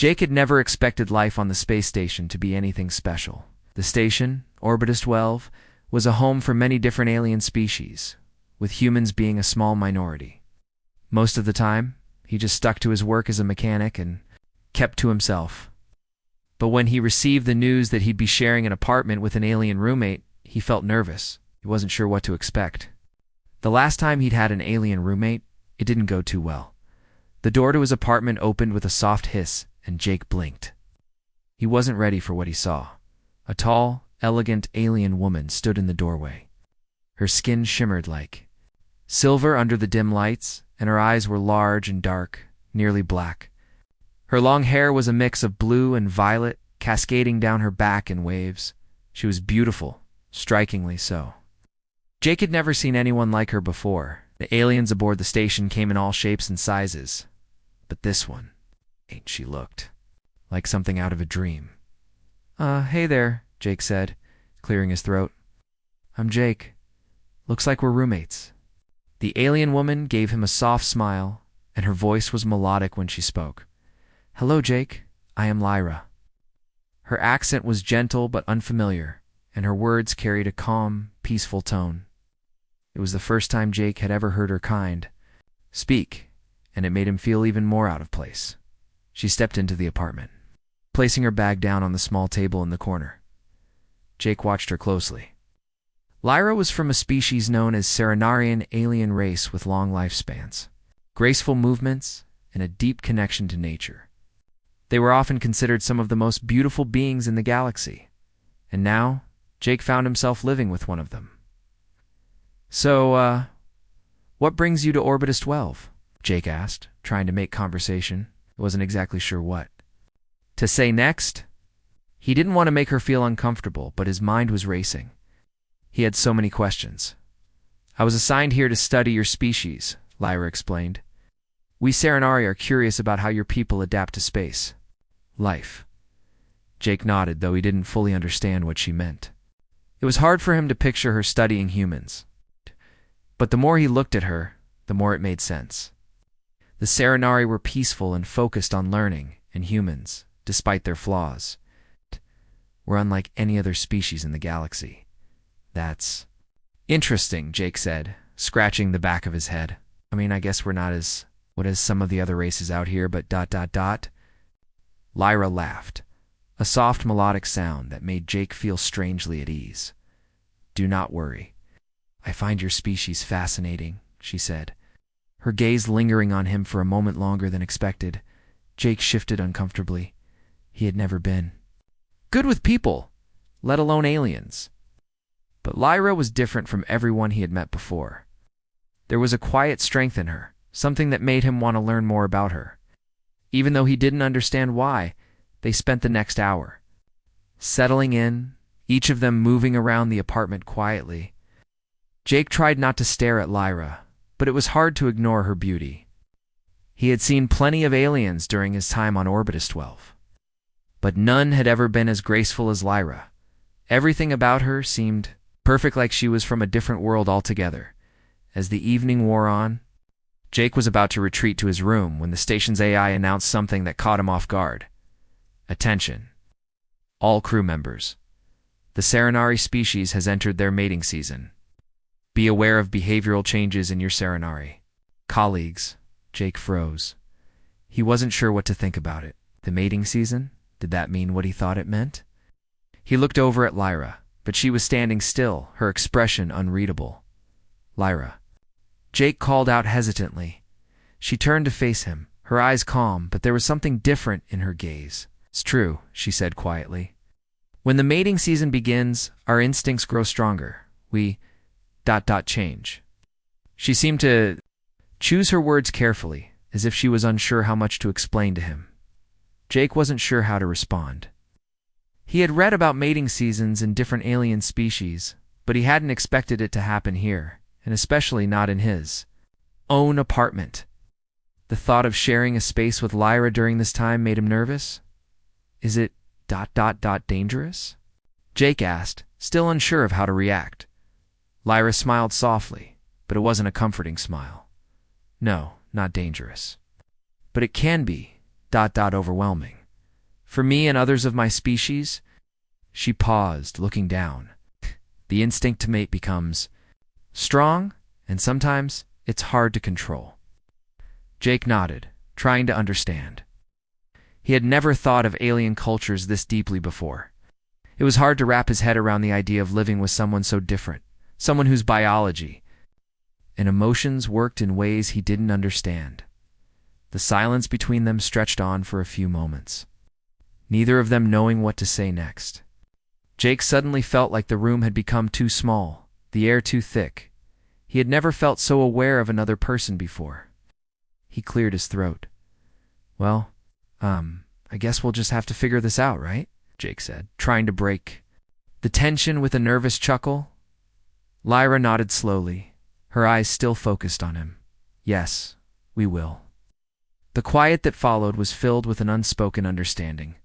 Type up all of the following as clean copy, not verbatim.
Jake had never expected life on the space station to be anything special. The station, Orbitus 12, was a home for many different alien species, with humans being a small minority. Most of the time, he just stuck to his work as a mechanic and kept to himself. But when he received the news that he'd be sharing an apartment with an alien roommate, he felt nervous. He wasn't sure what to expect. The last time he'd had an alien roommate, it didn't go too well. The door to his apartment opened with a soft hiss, and Jake blinked. He wasn't ready for what he saw. A tall, elegant alien woman stood in the doorway. Her skin shimmered like silver under the dim lights, and her eyes were large and dark, nearly black. Her long hair was a mix of blue and violet, cascading down her back in waves. She was beautiful, strikingly so. Jake had never seen anyone like her before. The aliens aboard the station came in all shapes and sizes. But this one, she looked like something out of a dream. Hey there, Jake said, clearing his throat. I'm Jake. Looks like we're roommates. The alien woman gave him a soft smile, and her voice was melodic when she spoke. Hello, Jake. I am Lyra. Her accent was gentle but unfamiliar, and her words carried a calm, peaceful tone. It was the first time Jake had ever heard her kind speak, and it made him feel even more out of place. She stepped into the apartment, placing her bag down on the small table in the corner. Jake watched her closely. Lyra was from a species known as Serenarian alien race with long lifespans, graceful movements, and a deep connection to nature. They were often considered some of the most beautiful beings in the galaxy, and now Jake found himself living with one of them. So, what brings you to Orbitus 12? Jake asked, trying to make conversation. He wasn't exactly sure what to say next. He didn't want to make her feel uncomfortable, but his mind was racing. He had so many questions. I was assigned here to study your species, Lyra explained. We Serenari are curious about how your people adapt to space life. Jake nodded, though he didn't fully understand what she meant. It was hard for him to picture her studying humans. But the more he looked at her, the more it made sense. The Serenari were peaceful and focused on learning, and humans, despite their flaws, were unlike any other species in the galaxy. That's interesting, Jake said, scratching the back of his head. I mean, I guess we're not as what as some of the other races out here, but ... Lyra laughed, a soft melodic sound that made Jake feel strangely at ease. Do not worry. I find your species fascinating, she said, her gaze lingering on him for a moment longer than expected. Jake shifted uncomfortably. He had never been good with people, let alone aliens. But Lyra was different from everyone he had met before. There was a quiet strength in her, something that made him want to learn more about her. Even though he didn't understand why, they spent the next hour settling in, each of them moving around the apartment quietly. Jake tried not to stare at Lyra, but it was hard to ignore her beauty. He had seen plenty of aliens during his time on Orbitus 12, but none had ever been as graceful as Lyra. Everything about her seemed perfect, like she was from a different world altogether. As the evening wore on, Jake was about to retreat to his room when the station's AI announced something that caught him off guard. Attention. All crew members. The Serenari species has entered their mating season. Be aware of behavioral changes in your Serenari colleagues. Jake froze. He wasn't sure what to think about it. The mating season? Did that mean what he thought it meant? He looked over at Lyra, but she was standing still, her expression unreadable. Lyra. Jake called out hesitantly. She turned to face him, her eyes calm, but there was something different in her gaze. It's true, she said quietly. When the mating season begins, our instincts grow stronger. We ... change. She seemed to choose her words carefully, as if she was unsure how much to explain to him. Jake wasn't sure how to respond. He had read about mating seasons in different alien species, but he hadn't expected it to happen here, and especially not in his own apartment. The thought of sharing a space with Lyra during this time made him nervous. Is it ... dangerous? Jake asked, still unsure of how to react. Lyra smiled softly, but it wasn't a comforting smile. No, not dangerous. But it can be ... overwhelming. For me and others of my species? She paused, looking down. The instinct to mate becomes strong, and sometimes it's hard to control. Jake nodded, trying to understand. He had never thought of alien cultures this deeply before. It was hard to wrap his head around the idea of living with someone so different, someone whose biology and emotions worked in ways he didn't understand. The silence between them stretched on for a few moments, neither of them knowing what to say next. Jake suddenly felt like the room had become too small, the air too thick. He had never felt so aware of another person before. He cleared his throat. Well, I guess we'll just have to figure this out, right? Jake said, trying to break the tension with a nervous chuckle. Lyra nodded slowly, her eyes still focused on him. Yes, we will. The quiet that followed was filled with an unspoken understanding.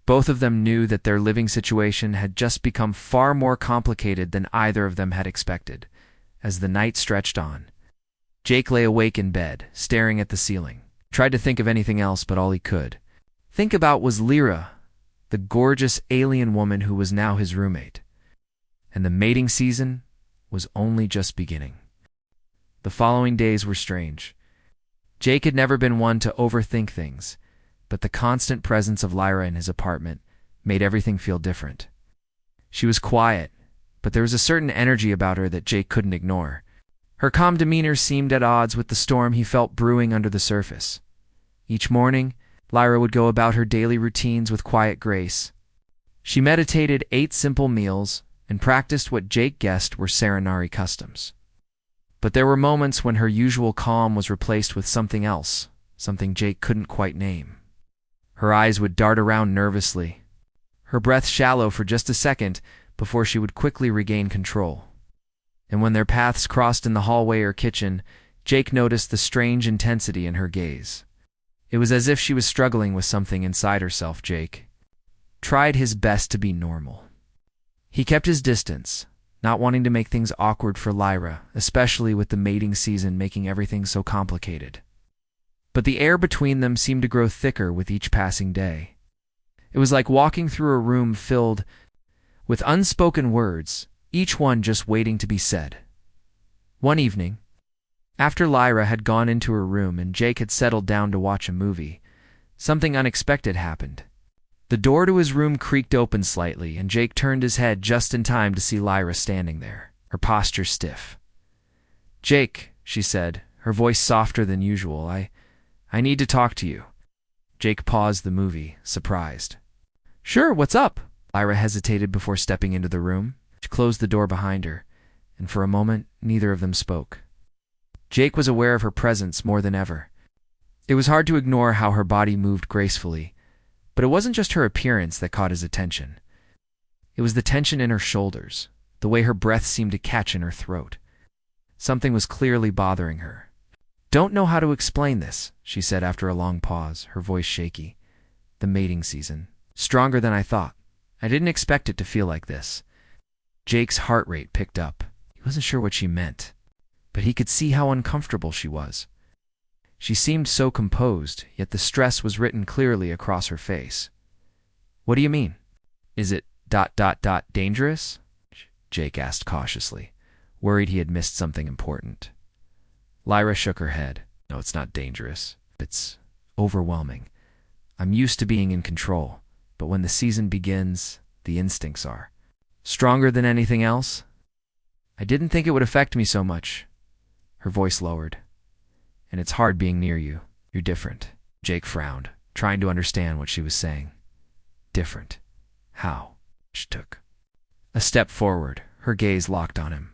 Both of them knew that their living situation had just become far more complicated than either of them had expected. As the night stretched on, Jake lay awake in bed, staring at the ceiling. Tried to think of anything else, but all he could think about was Lyra, the gorgeous alien woman who was now his roommate. And the mating season was only just beginning. The following days were strange. Jake had never been one to overthink things, but the constant presence of Lyra in his apartment made everything feel different. She was quiet, but there was a certain energy about her that Jake couldn't ignore. Her calm demeanor seemed at odds with the storm he felt brewing under the surface. Each morning, Lyra would go about her daily routines with quiet grace. She meditated, ate simple meals, and practiced what Jake guessed were Serenari customs. But there were moments when her usual calm was replaced with something else, something Jake couldn't quite name. Her eyes would dart around nervously, her breath shallow for just a second before she would quickly regain control. And when their paths crossed in the hallway or kitchen, Jake noticed the strange intensity in her gaze. It was as if she was struggling with something inside herself. Jake tried his best to be normal. He kept his distance, not wanting to make things awkward for Lyra, especially with the mating season making everything so complicated. But the air between them seemed to grow thicker with each passing day. It was like walking through a room filled with unspoken words, each one just waiting to be said. One evening, after Lyra had gone into her room and Jake had settled down to watch a movie, something unexpected happened. The door to his room creaked open slightly, and Jake turned his head just in time to see Lyra standing there, her posture stiff. "Jake," she said, her voice softer than usual, I need to talk to you." Jake paused the movie, surprised. "Sure, what's up?" Lyra hesitated before stepping into the room. She closed the door behind her, and for a moment, neither of them spoke. Jake was aware of her presence more than ever. It was hard to ignore how her body moved gracefully, but it wasn't just her appearance that caught his attention. It was the tension in her shoulders, the way her breath seemed to catch in her throat. Something was clearly bothering her. "Don't know how to explain this," she said after a long pause, her voice shaky. "The mating season. Stronger than I thought. I didn't expect it to feel like this." Jake's heart rate picked up. He wasn't sure what she meant, but he could see how uncomfortable she was. She seemed so composed, yet the stress was written clearly across her face. "What do you mean? Is it ... dangerous?" Jake asked cautiously, worried he had missed something important. Lyra shook her head. "No, it's not dangerous. It's overwhelming. I'm used to being in control, but when the season begins, the instincts are stronger than anything else. I didn't think it would affect me so much." Her voice lowered. "And it's hard being near you. You're different." Jake frowned, trying to understand what she was saying. "Different? How?" She took a step forward, her gaze locked on him.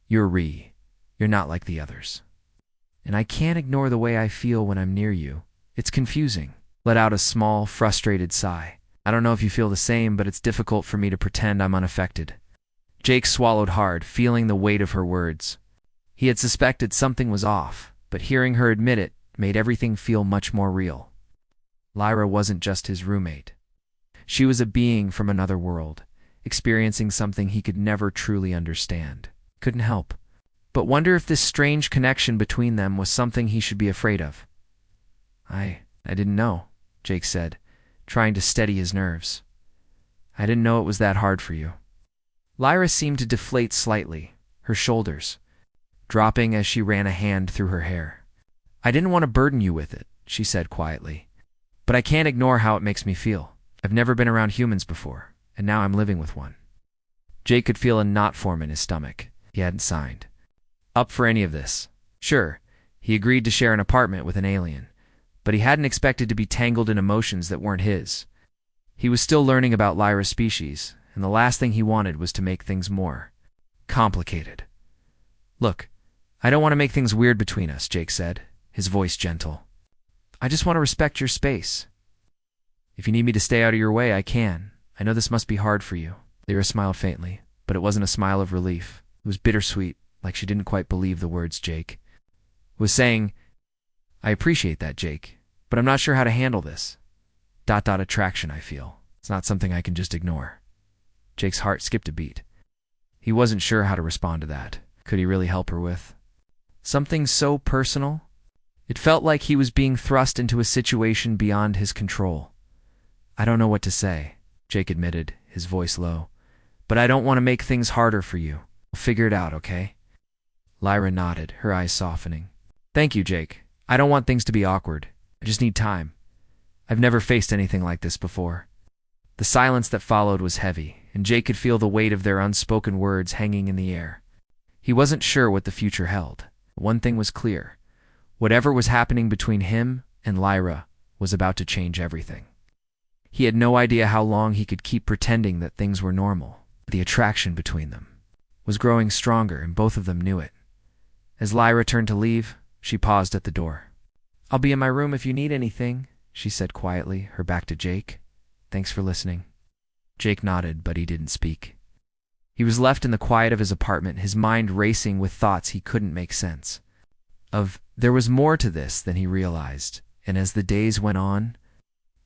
You're not like the others. And I can't ignore the way I feel when I'm near you. It's confusing." Let out a small, frustrated sigh. "I don't know if you feel the same, but it's difficult for me to pretend I'm unaffected." Jake swallowed hard, feeling the weight of her words. He had suspected something was off, but hearing her admit it made everything feel much more real. Lyra wasn't just his roommate. She was a being from another world, experiencing something he could never truly understand. Couldn't help but wonder if this strange connection between them was something he should be afraid of. I didn't know," Jake said, trying to steady his nerves. I didn't know it was that hard for you. Lyra seemed to deflate slightly, her shoulders dropping as she ran a hand through her hair. I didn't want to burden you with it, she said quietly. But I can't ignore how it makes me feel. I've never been around humans before, and now I'm living with one. Jake could feel a knot form in his stomach. He hadn't signed up for any of this. Sure, he agreed to share an apartment with an alien, but he hadn't expected to be tangled in emotions that weren't his. He was still learning about Lyra's species, and the last thing he wanted was to make things more complicated. Look, I don't want to make things weird between us, Jake said, his voice gentle. I just want to respect your space. If you need me to stay out of your way, I can. I know this must be hard for you. Lyra smiled faintly, but it wasn't a smile of relief. It was bittersweet, like she didn't quite believe the words Jake was saying. I appreciate that, Jake, but I'm not sure how to handle this. Attraction, I feel. It's not something I can just ignore. Jake's heart skipped a beat. He wasn't sure how to respond to that. Could he really help her with something so personal? It felt like he was being thrust into a situation beyond his control. I don't know what to say, Jake admitted, his voice low. But I don't want to make things harder for you. We'll figure it out, okay? Lyra nodded, her eyes softening. Thank you, Jake. I don't want things to be awkward. I just need time. I've never faced anything like this before. The silence that followed was heavy, and Jake could feel the weight of their unspoken words hanging in the air. He wasn't sure what the future held. One thing was clear. Whatever was happening between him and Lyra was about to change everything. He had no idea how long he could keep pretending that things were normal. The attraction between them was growing stronger, and both of them knew it. As Lyra turned to leave, she paused at the door. I'll be in my room if you need anything, she said quietly, her back to Jake. Thanks for listening. Jake nodded, but he didn't speak. He was left in the quiet of his apartment, his mind racing with thoughts he couldn't make sense of. There was more to this than he realized, and as the days went on,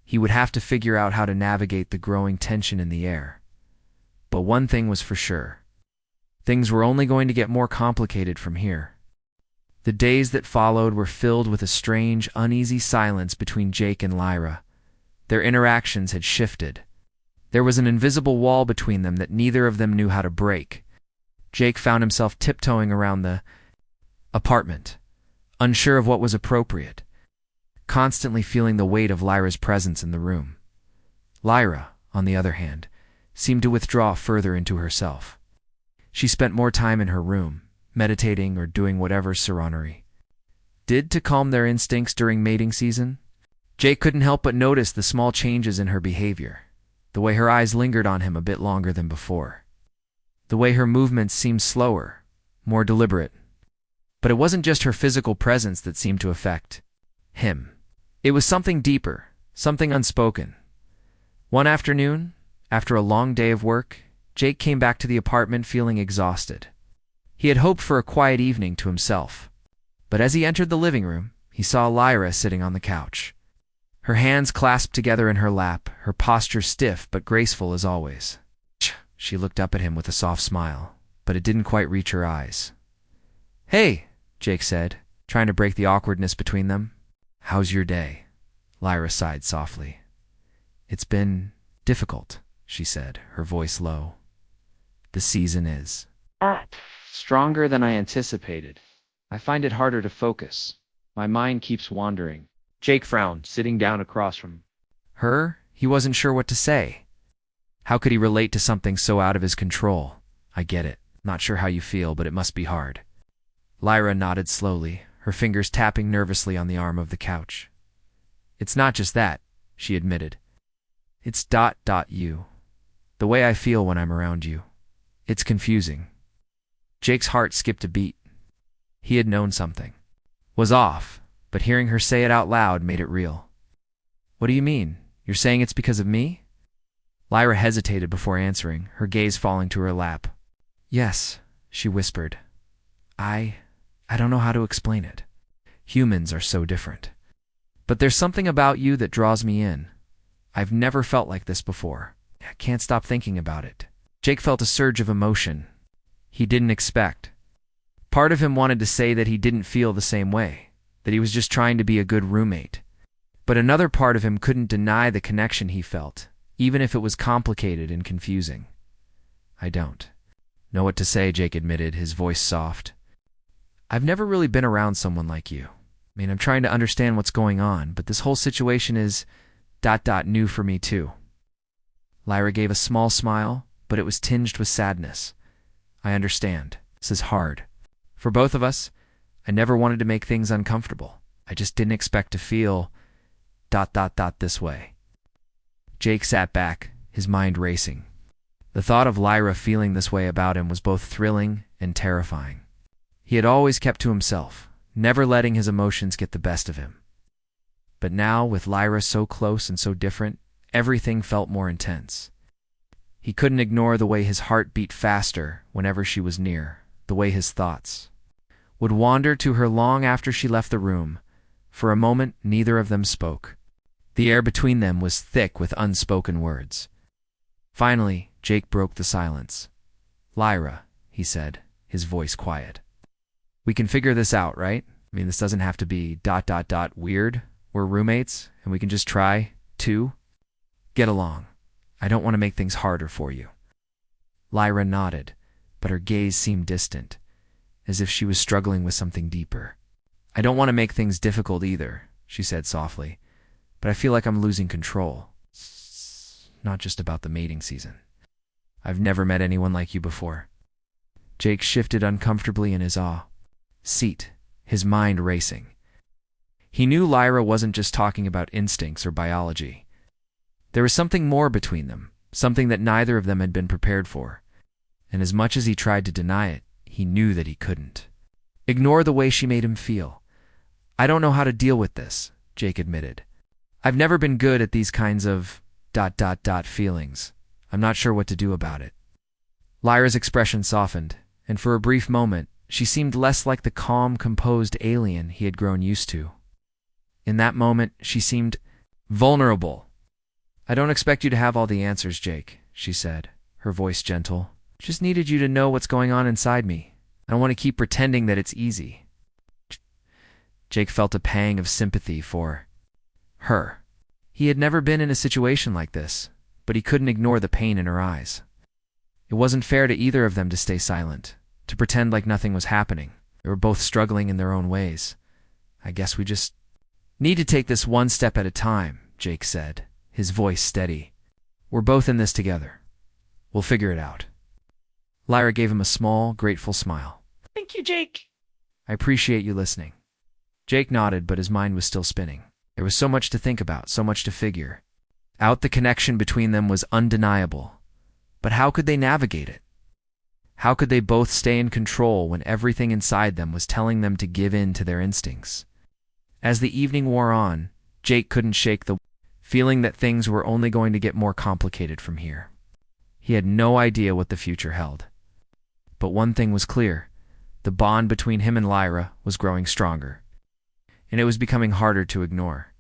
he would have to figure out how to navigate the growing tension in the air. But one thing was for sure. Things were only going to get more complicated from here. The days that followed were filled with a strange, uneasy silence between Jake and Lyra. Their interactions had shifted. There was an invisible wall between them that neither of them knew how to break. Jake found himself tiptoeing around the apartment, unsure of what was appropriate, constantly feeling the weight of Lyra's presence in the room. Lyra, on the other hand, seemed to withdraw further into herself. She spent more time in her room, meditating or doing whatever Saranari did to calm their instincts during mating season. Jake couldn't help but notice the small changes in her behavior, the way her eyes lingered on him a bit longer than before, the way her movements seemed slower, more deliberate. But it wasn't just her physical presence that seemed to affect him. It was something deeper, something unspoken. One afternoon, after a long day of work, Jake came back to the apartment feeling exhausted. He had hoped for a quiet evening to himself, but as he entered the living room, he saw Lyra sitting on the couch. Her hands clasped together in her lap, her posture stiff but graceful as always. She looked up at him with a soft smile, but it didn't quite reach her eyes. Hey, Jake said, trying to break the awkwardness between them. How's your day? Lyra sighed softly. It's been difficult, she said, her voice low. The season is stronger than I anticipated. I find it harder to focus. My mind keeps wandering. Jake frowned, sitting down across from her. He wasn't sure what to say. How could he relate to something so out of his control? I get it. Not sure how you feel, but it must be hard. Lyra nodded slowly, her fingers tapping nervously on the arm of the couch. It's not just that, she admitted. It's you. The way I feel when I'm around you. It's confusing. Jake's heart skipped a beat. He had known something was off, but hearing her say it out loud made it real. What do you mean? You're saying it's because of me? Lyra hesitated before answering, her gaze falling to her lap. Yes, she whispered. I don't know how to explain it. Humans are so different. But there's something about you that draws me in. I've never felt like this before. I can't stop thinking about it. Jake felt a surge of emotion he didn't expect. Part of him wanted to say that he didn't feel the same way, that he was just trying to be a good roommate. But another part of him couldn't deny the connection he felt, even if it was complicated and confusing. I don't know what to say, Jake admitted, his voice soft. I've never really been around someone like you. I mean, I'm trying to understand what's going on, but this whole situation is ... new for me too. Lyra gave a small smile, but it was tinged with sadness. I understand. This is hard. For both of us, I never wanted to make things uncomfortable. I just didn't expect to feel ... this way. Jake sat back, his mind racing. The thought of Lyra feeling this way about him was both thrilling and terrifying. He had always kept to himself, never letting his emotions get the best of him. But now, with Lyra so close and so different, everything felt more intense. He couldn't ignore the way his heart beat faster whenever she was near, the way his thoughts would wander to her long after she left the room. For a moment, neither of them spoke. The air between them was thick with unspoken words. Finally, Jake broke the silence. Lyra, he said, his voice quiet. We can figure this out, right? I mean, this doesn't have to be ... weird. We're roommates, and we can just try to get along. I don't want to make things harder for you. Lyra nodded, but her gaze seemed distant, as if she was struggling with something deeper. I don't want to make things difficult either, she said softly, but I feel like I'm losing control. It's not just about the mating season. I've never met anyone like you before. Jake shifted uncomfortably in his seat, his mind racing. He knew Lyra wasn't just talking about instincts or biology. There was something more between them, something that neither of them had been prepared for. And as much as he tried to deny it, he knew that he couldn't ignore the way she made him feel. I don't know how to deal with this, Jake admitted. I've never been good at these kinds of ... feelings. I'm not sure what to do about it. Lyra's expression softened, and for a brief moment, she seemed less like the calm, composed alien he had grown used to. In that moment, she seemed vulnerable. I don't expect you to have all the answers, Jake, she said, her voice gentle. Just needed you to know what's going on inside me. I don't want to keep pretending that it's easy. Jake felt a pang of sympathy for her. He had never been in a situation like this, but he couldn't ignore the pain in her eyes. It wasn't fair to either of them to stay silent, to pretend like nothing was happening. They were both struggling in their own ways. I guess we just need to take this one step at a time, Jake said, his voice steady. We're both in this together. We'll figure it out. Lyra gave him a small, grateful smile. Thank you, Jake. I appreciate you listening. Jake nodded, but his mind was still spinning. There was so much to think about, so much to figure out. The connection between them was undeniable. But how could they navigate it? How could they both stay in control when everything inside them was telling them to give in to their instincts? As the evening wore on, Jake couldn't shake the feeling that things were only going to get more complicated from here. He had no idea what the future held. But one thing was clear. The bond between him and Lyra was growing stronger, and it was becoming harder to ignore.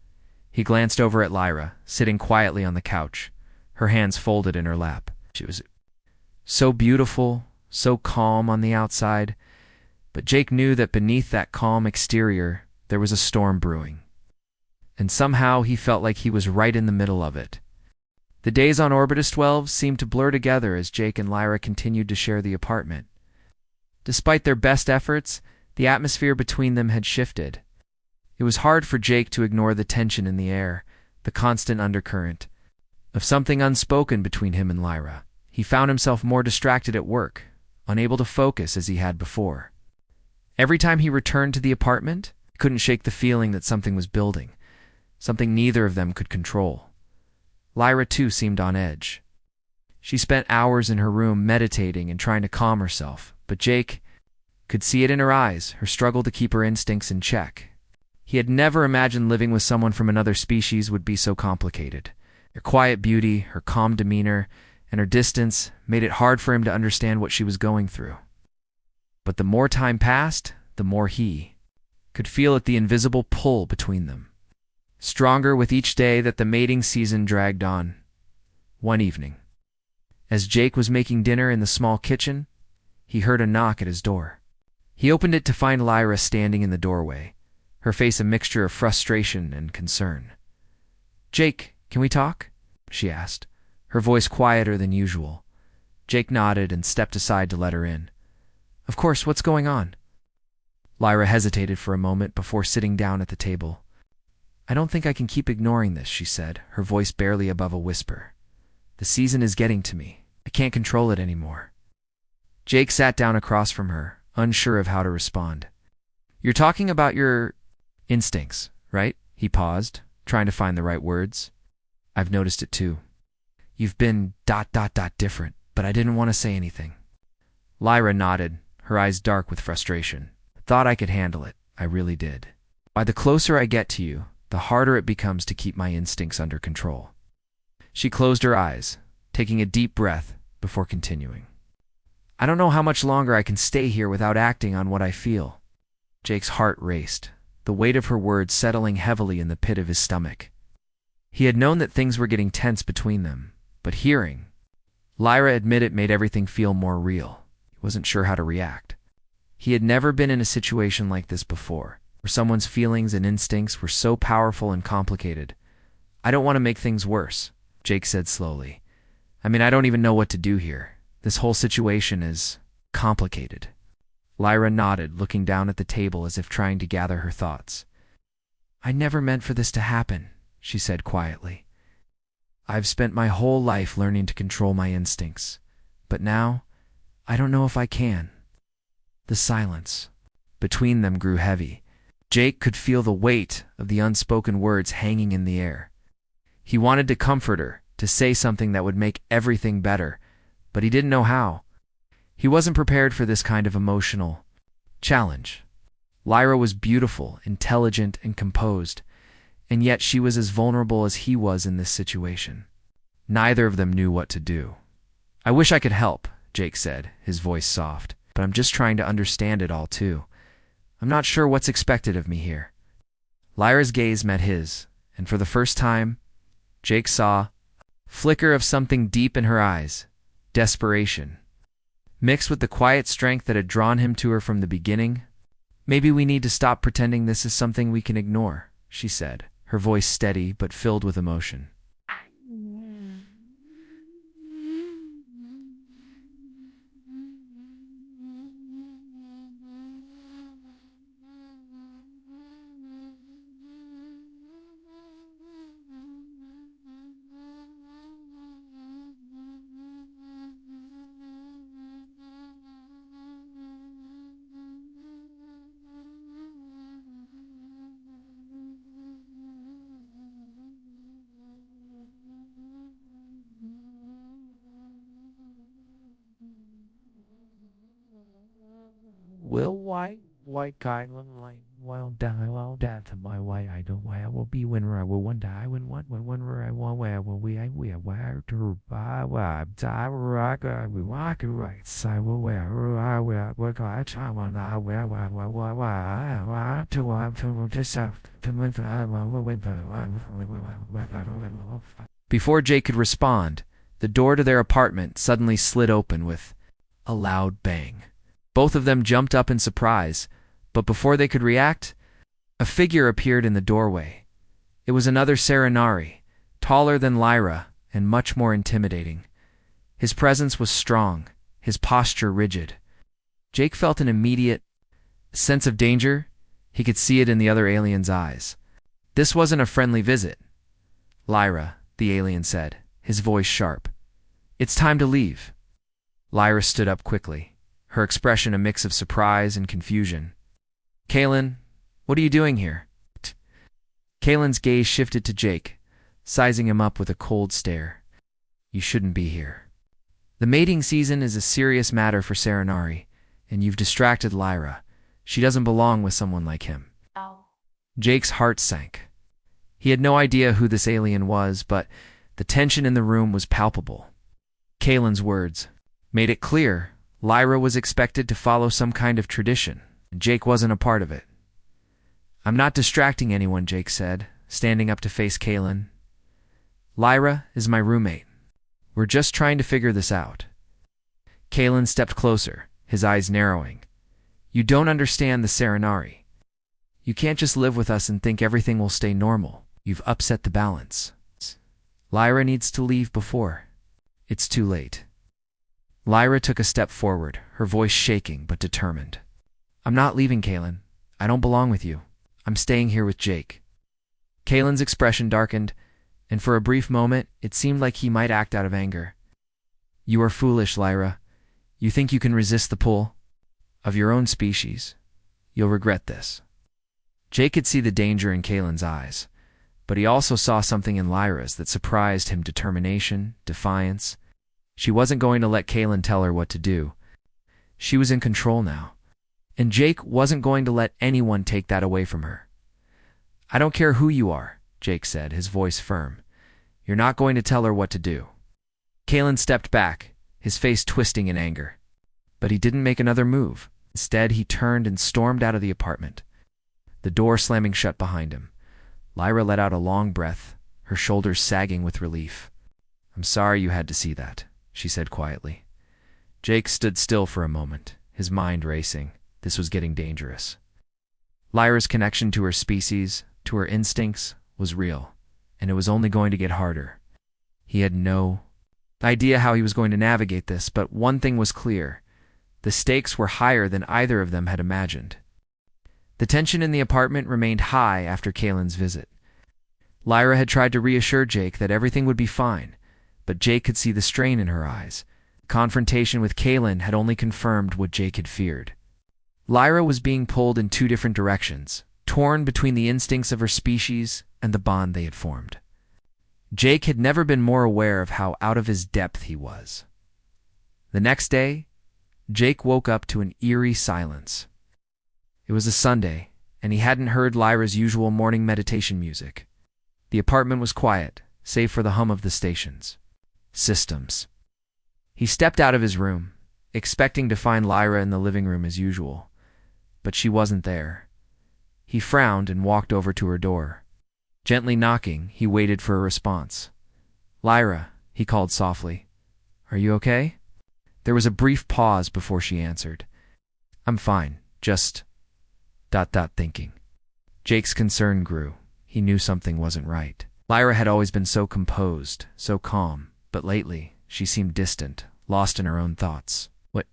He glanced over at Lyra, sitting quietly on the couch, her hands folded in her lap. She was so beautiful, so calm on the outside, but Jake knew that beneath that calm exterior, there was a storm brewing. And somehow he felt like he was right in the middle of it. The days on Orbitus 12 seemed to blur together as Jake and Lyra continued to share the apartment. Despite their best efforts, the atmosphere between them had shifted. It was hard for Jake to ignore the tension in the air, the constant undercurrent of something unspoken between him and Lyra. He found himself more distracted at work, unable to focus as he had before. Every time he returned to the apartment, he couldn't shake the feeling that something was building, something neither of them could control. Lyra, too, seemed on edge. She spent hours in her room meditating and trying to calm herself, but Jake could see it in her eyes, her struggle to keep her instincts in check. He had never imagined living with someone from another species would be so complicated. Her quiet beauty, her calm demeanor, and her distance made it hard for him to understand what she was going through. But the more time passed, the more he could feel it, the invisible pull between them, stronger with each day that the mating season dragged on. One evening, as Jake was making dinner in the small kitchen, he heard a knock at his door. He opened it to find Lyra standing in the doorway, her face a mixture of frustration and concern. Jake, can we talk? She asked, her voice quieter than usual. Jake nodded and stepped aside to let her in. Of course, what's going on? Lyra hesitated for a moment before sitting down at the table. I don't think I can keep ignoring this, she said, her voice barely above a whisper. The season is getting to me. I can't control it anymore. Jake sat down across from her, unsure of how to respond. You're talking about your instincts, right? He paused, trying to find the right words. I've noticed it too. You've been ... different, but I didn't want to say anything. Lyra nodded, her eyes dark with frustration. Thought I could handle it. I really did. By the closer I get to you, the harder it becomes to keep my instincts under control. She closed her eyes, taking a deep breath before continuing. I don't know how much longer I can stay here without acting on what I feel. Jake's heart raced, the weight of her words settling heavily in the pit of his stomach. He had known that things were getting tense between them, but hearing Lyra admit it made everything feel more real. He wasn't sure how to react. He had never been in a situation like this before, where someone's feelings and instincts were so powerful and complicated. I don't want to make things worse, Jake said slowly. I don't even know what to do here. This whole situation is complicated. Lyra nodded, looking down at the table as if trying to gather her thoughts. I never meant for this to happen, she said quietly. I've spent my whole life learning to control my instincts, but now I don't know if I can. The silence between them grew heavy. Jake could feel the weight of the unspoken words hanging in the air. He wanted to comfort her, to say something that would make everything better, but he didn't know how. He wasn't prepared for this kind of emotional challenge. Lyra was beautiful, intelligent, and composed, and yet she was as vulnerable as he was in this situation. Neither of them knew what to do. I wish I could help, Jake said, his voice soft, but I'm just trying to understand it all too. I'm not sure what's expected of me here. Lyra's gaze met his, and for the first time, Jake saw a flicker of something deep in her eyes, desperation, mixed with the quiet strength that had drawn him to her from the beginning. Maybe we need to stop pretending this is something we can ignore, she said, her voice steady but filled with emotion. Will white guy like well down to my way I don't way I will be when I will one day I when I want where will we I where to buy where die rock we walk right so where I will I try one I where to just Before Jake could respond, the door to their apartment suddenly slid open with a loud bang. Both of them jumped up in surprise, but before they could react, a figure appeared in the doorway. It was another Serenari, taller than Lyra and much more intimidating. His presence was strong, his posture rigid. Jake felt an immediate sense of danger. He could see it in the other alien's eyes. This wasn't a friendly visit. Lyra, the alien said, his voice sharp. It's time to leave. Lyra stood up quickly, her expression a mix of surprise and confusion. Kalen, what are you doing here? Kalen's gaze shifted to Jake, sizing him up with a cold stare. You shouldn't be here. The mating season is a serious matter for Serenari, and you've distracted Lyra. She doesn't belong with someone like him. Oh. Jake's heart sank. He had no idea who this alien was, but the tension in the room was palpable. Kalen's words made it clear Lyra was expected to follow some kind of tradition, and Jake wasn't a part of it. I'm not distracting anyone, Jake said, standing up to face Kalen. Lyra is my roommate. We're just trying to figure this out. Kalen stepped closer, his eyes narrowing. You don't understand the Serenari. You can't just live with us and think everything will stay normal. You've upset the balance. Lyra needs to leave before it's too late. Lyra took a step forward, her voice shaking but determined. I'm not leaving, Kaylin. I don't belong with you. I'm staying here with Jake. Kaylin's expression darkened, and for a brief moment, it seemed like he might act out of anger. You are foolish, Lyra. You think you can resist the pull of your own species. You'll regret this. Jake could see the danger in Kaylin's eyes, but he also saw something in Lyra's that surprised him: determination, defiance. She wasn't going to let Kaylin tell her what to do. She was in control now, and Jake wasn't going to let anyone take that away from her. I don't care who you are, Jake said, his voice firm. You're not going to tell her what to do. Kaylin stepped back, his face twisting in anger. But he didn't make another move. Instead, he turned and stormed out of the apartment, the door slamming shut behind him. Lyra let out a long breath, her shoulders sagging with relief. I'm sorry you had to see that, she said quietly. Jake stood still for a moment, his mind racing. This was getting dangerous. Lyra's connection to her species, to her instincts, was real, and it was only going to get harder. He had no idea how he was going to navigate this, but one thing was clear. The stakes were higher than either of them had imagined. The tension in the apartment remained high after Kaylin's visit. Lyra had tried to reassure Jake that everything would be fine, but Jake could see the strain in her eyes. Confrontation with Kaylin had only confirmed what Jake had feared. Lyra was being pulled in two different directions, torn between the instincts of her species and the bond they had formed. Jake had never been more aware of how out of his depth he was. The next day, Jake woke up to an eerie silence. It was a Sunday, and he hadn't heard Lyra's usual morning meditation music. The apartment was quiet, save for the hum of the station's systems. He stepped out of his room, expecting to find Lyra in the living room as usual, but she wasn't there. He frowned and walked over to her door. Gently knocking, he waited for a response. Lyra, he called softly. Are you okay? There was a brief pause before she answered. I'm fine, just... thinking. Jake's concern grew. He knew something wasn't right. Lyra had always been so composed, so calm, but lately she seemed distant, lost in her own thoughts. What?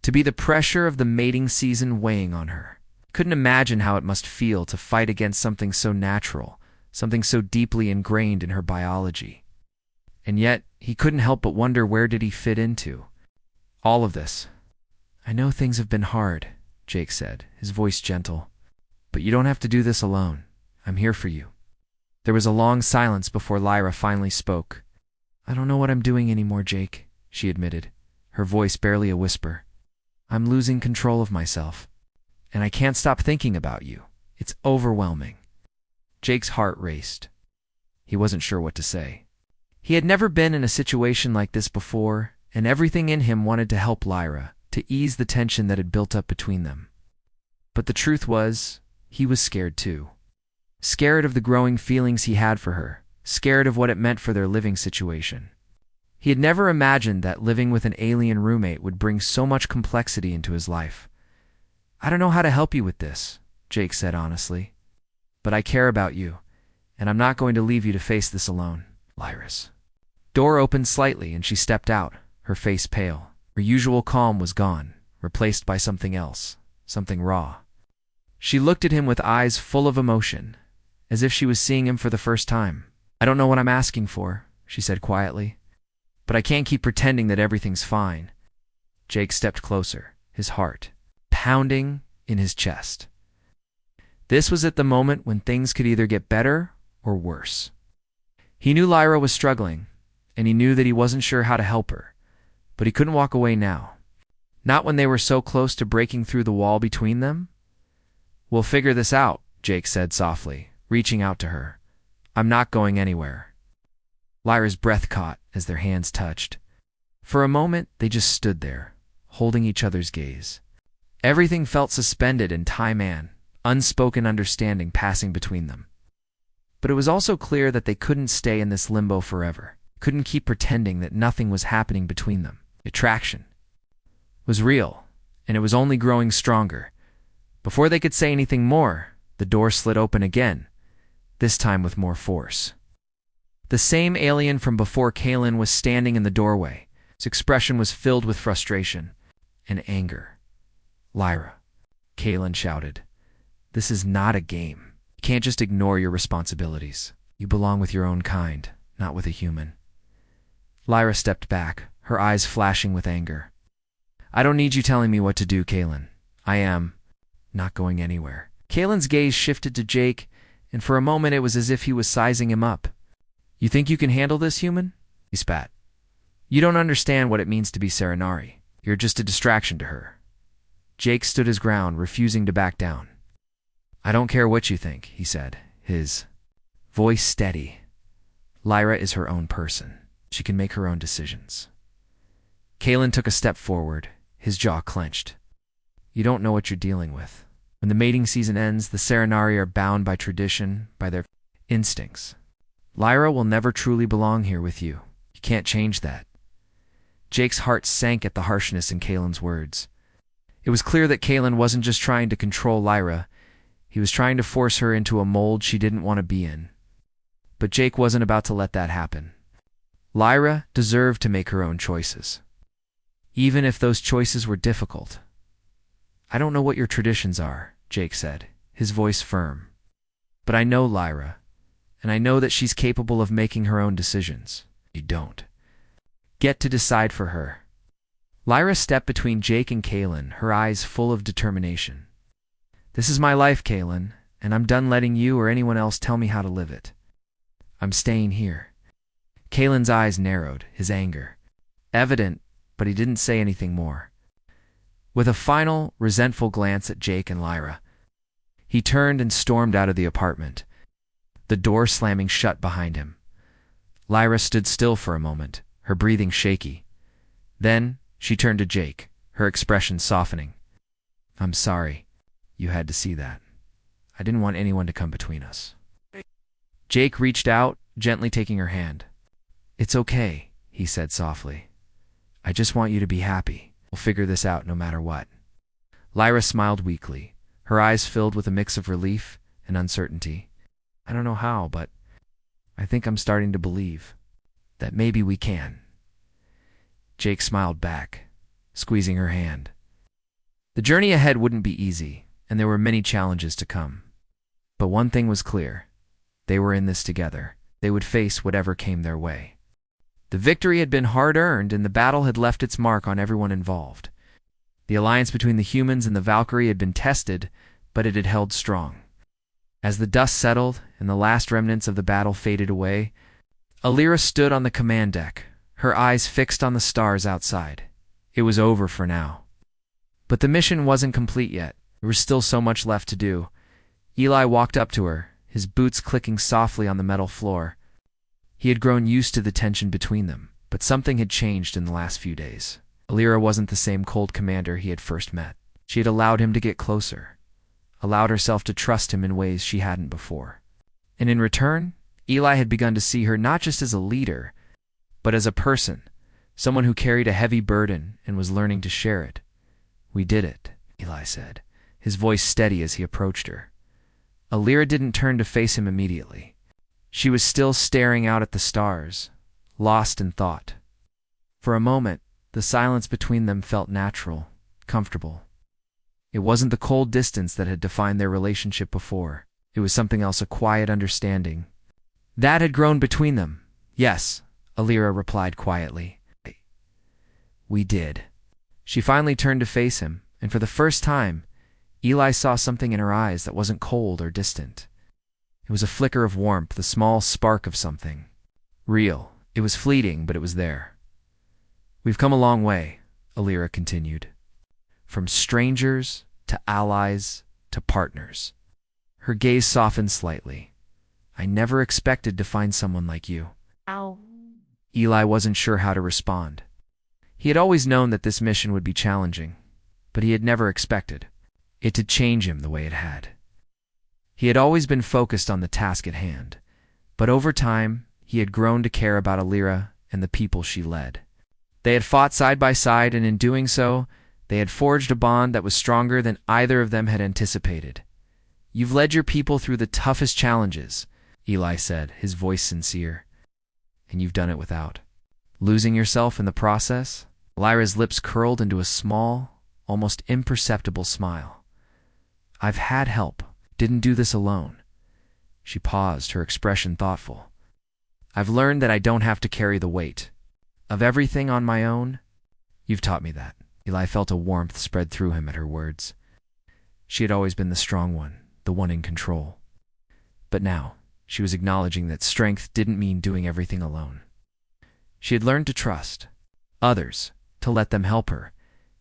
To be the pressure of the mating season weighing on her. Couldn't imagine how it must feel to fight against something so natural, something so deeply ingrained in her biology. And yet, he couldn't help but wonder, where did he fit into all of this? I know things have been hard, Jake said, his voice gentle. But you don't have to do this alone. I'm here for you. There was a long silence before Lyra finally spoke. I don't know what I'm doing anymore, Jake, she admitted, her voice barely a whisper. I'm losing control of myself, and I can't stop thinking about you. It's overwhelming. Jake's heart raced. He wasn't sure what to say. He had never been in a situation like this before, and everything in him wanted to help Lyra, to ease the tension that had built up between them. But the truth was, he was scared too. Scared of the growing feelings he had for her, scared of what it meant for their living situation. He had never imagined that living with an alien roommate would bring so much complexity into his life. I don't know how to help you with this, Jake said honestly. But I care about you, and I'm not going to leave you to face this alone. Lyra's door opened slightly and she stepped out, her face pale. Her usual calm was gone, replaced by something else, something raw. She looked at him with eyes full of emotion, as if she was seeing him for the first time. I don't know what I'm asking for, she said quietly, but I can't keep pretending that everything's fine. Jake stepped closer, his heart pounding in his chest. This was at the moment when things could either get better or worse. He knew Lyra was struggling, and he knew that he wasn't sure how to help her, but he couldn't walk away now. Not when they were so close to breaking through the wall between them. We'll figure this out, Jake said softly, reaching out to her. I'm not going anywhere. Lyra's breath caught as their hands touched. For a moment, they just stood there, holding each other's gaze. Everything felt suspended in time and unspoken understanding passing between them. But it was also clear that they couldn't stay in this limbo forever, couldn't keep pretending that nothing was happening between them. Attraction was real, and it was only growing stronger. Before they could say anything more, the door slid open again, this time with more force. The same alien from before Kalen was standing in the doorway. His expression was filled with frustration and anger. "Lyra," Kalen shouted, "this is not a game. You can't just ignore your responsibilities. You belong with your own kind, not with a human." Lyra stepped back, her eyes flashing with anger. "I don't need you telling me what to do, Kalen. I am not going anywhere." Kalen's gaze shifted to Jake, and for a moment it was as if he was sizing him up. "You think you can handle this, human?" he spat. "You don't understand what it means to be Serenari. You're just a distraction to her." Jake stood his ground, refusing to back down. "I don't care what you think," he said, his voice steady. "Lyra is her own person. She can make her own decisions." Kalen took a step forward, his jaw clenched. "You don't know what you're dealing with. When the mating season ends, the Serenari are bound by tradition, by their instincts. Lyra will never truly belong here with you. You can't change that." Jake's heart sank at the harshness in Kalen's words. It was clear that Kalen wasn't just trying to control Lyra, he was trying to force her into a mold she didn't want to be in. But Jake wasn't about to let that happen. Lyra deserved to make her own choices, even if those choices were difficult. "I don't know what your traditions are," Jake said, his voice firm. "But I know Lyra, and I know that she's capable of making her own decisions. You don't get to decide for her." Lyra stepped between Jake and Kalen, her eyes full of determination. "This is my life, Kalen, and I'm done letting you or anyone else tell me how to live it. I'm staying here." Kalen's eyes narrowed, his anger evident, but he didn't say anything more. With a final, resentful glance at Jake and Lyra, he turned and stormed out of the apartment, the door slamming shut behind him. Lyra stood still for a moment, her breathing shaky. Then she turned to Jake, her expression softening. "I'm sorry you had to see that. I didn't want anyone to come between us." Jake reached out, gently taking her hand. "It's okay," he said softly. "I just want you to be happy. We'll figure this out no matter what." Lyra smiled weakly, her eyes filled with a mix of relief and uncertainty. "I don't know how, but I think I'm starting to believe that maybe we can." Jake smiled back, squeezing her hand. The journey ahead wouldn't be easy, and there were many challenges to come. But one thing was clear. They were in this together. They would face whatever came their way. The victory had been hard-earned, and the battle had left its mark on everyone involved. The alliance between the humans and the Valkyrie had been tested, but it had held strong. As the dust settled and the last remnants of the battle faded away, Alira stood on the command deck, her eyes fixed on the stars outside. It was over for now. But the mission wasn't complete yet. There was still so much left to do. Eli walked up to her, his boots clicking softly on the metal floor. He had grown used to the tension between them, but something had changed in the last few days. Alira wasn't the same cold commander he had first met. She had allowed him to get closer, allowed herself to trust him in ways she hadn't before. And in return, Eli had begun to see her not just as a leader, but as a person, someone who carried a heavy burden and was learning to share it. "We did it," Eli said, his voice steady as he approached her. Alira didn't turn to face him immediately. She was still staring out at the stars, lost in thought. For a moment, the silence between them felt natural, comfortable. It wasn't the cold distance that had defined their relationship before. It was something else, a quiet understanding. That had grown between them. "Yes," Alira replied quietly. "We did." She finally turned to face him, and for the first time, Eli saw something in her eyes that wasn't cold or distant. It was a flicker of warmth, a small spark of something. Real. It was fleeting, but it was there. "We've come a long way," Alira continued. "From strangers to allies to partners." Her gaze softened slightly. "I never expected to find someone like you." Ow. Eli wasn't sure how to respond. He had always known that this mission would be challenging, but he had never expected it to change him the way it had. He had always been focused on the task at hand, but over time, he had grown to care about Alira and the people she led. They had fought side by side, and in doing so, they had forged a bond that was stronger than either of them had anticipated. "You've led your people through the toughest challenges," Eli said, his voice sincere. and you've done it without losing yourself in the process. Lyra's lips curled into a small, almost imperceptible smile. I've had help. Didn't do this alone. She paused, her expression thoughtful. I've learned that I don't have to carry the weight of everything on my own. You've taught me that. Eli felt a warmth spread through him at her words. She had always been the strong one, the one in control. But now, she was acknowledging that strength didn't mean doing everything alone. She had learned to trust others, to let them help her,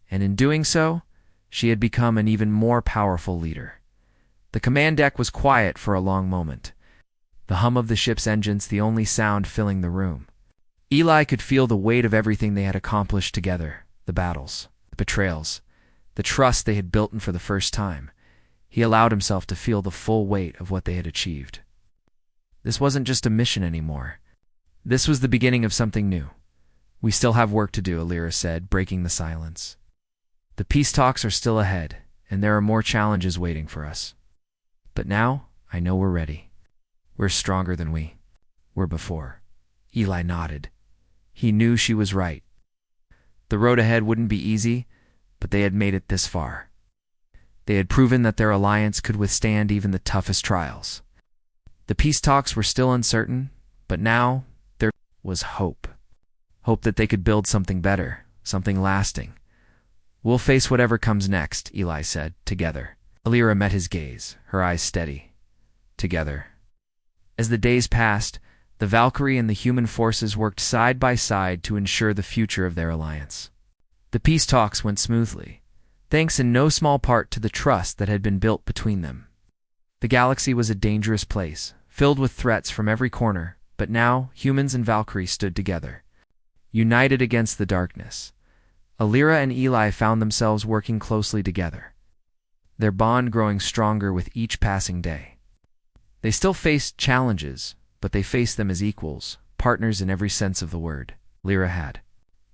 and in doing so, she had become an even more powerful leader. The command deck was quiet for a long moment, the hum of the ship's engines the only sound filling the room. Eli could feel the weight of everything they had accomplished together, the battles, the betrayals, the trust they had built in for the first time. He allowed himself to feel the full weight of what they had achieved. This wasn't just a mission anymore. This was the beginning of something new. We still have work to do, Alira said, breaking the silence. The peace talks are still ahead, and there are more challenges waiting for us. But now, I know we're ready. We're stronger than we were before. Eli nodded. He knew she was right. The road ahead wouldn't be easy, but they had made it this far. They had proven that their alliance could withstand even the toughest trials. The peace talks were still uncertain, but now there was hope. Hope that they could build something better, something lasting. We'll face whatever comes next, Eli said, together. Alira met his gaze, her eyes steady. Together. As the days passed, the Valkyrie and the human forces worked side by side to ensure the future of their alliance. The peace talks went smoothly, thanks in no small part to the trust that had been built between them. The galaxy was a dangerous place, filled with threats from every corner, but now humans and Valkyrie stood together, united against the darkness. Alira and Eli found themselves working closely together, their bond growing stronger with each passing day. They still faced challenges, but they faced them as equals, partners in every sense of the word. Lyra had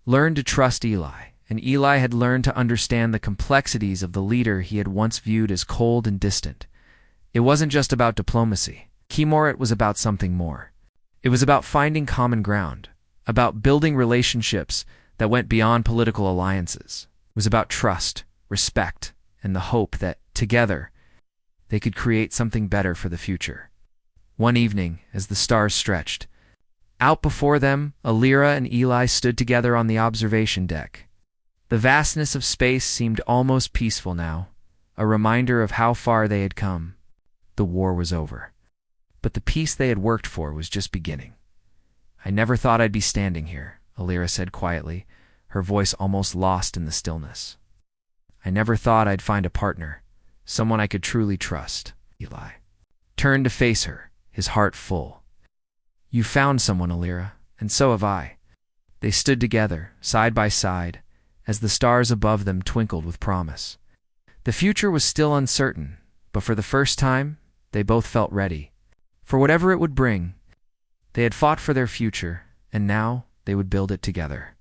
learned to trust Eli, and Eli had learned to understand the complexities of the leader he had once viewed as cold and distant. It wasn't just about diplomacy. It was about something more. It was about finding common ground, about building relationships that went beyond political alliances. It was about trust, respect, and the hope that, together, they could create something better for the future. One evening, as the stars stretched, out before them, Alira and Eli stood together on the observation deck. The vastness of space seemed almost peaceful now, a reminder of how far they had come. The war was over. But the peace they had worked for was just beginning. I never thought I'd be standing here, Alira said quietly, her voice almost lost in the stillness. I never thought I'd find a partner, someone I could truly trust. Eli turned to face her, his heart full. You found someone, Alira, and so have I. They stood together, side by side, as the stars above them twinkled with promise. The future was still uncertain, but for the first time, they both felt ready. For whatever it would bring, they had fought for their future, and now they would build it together.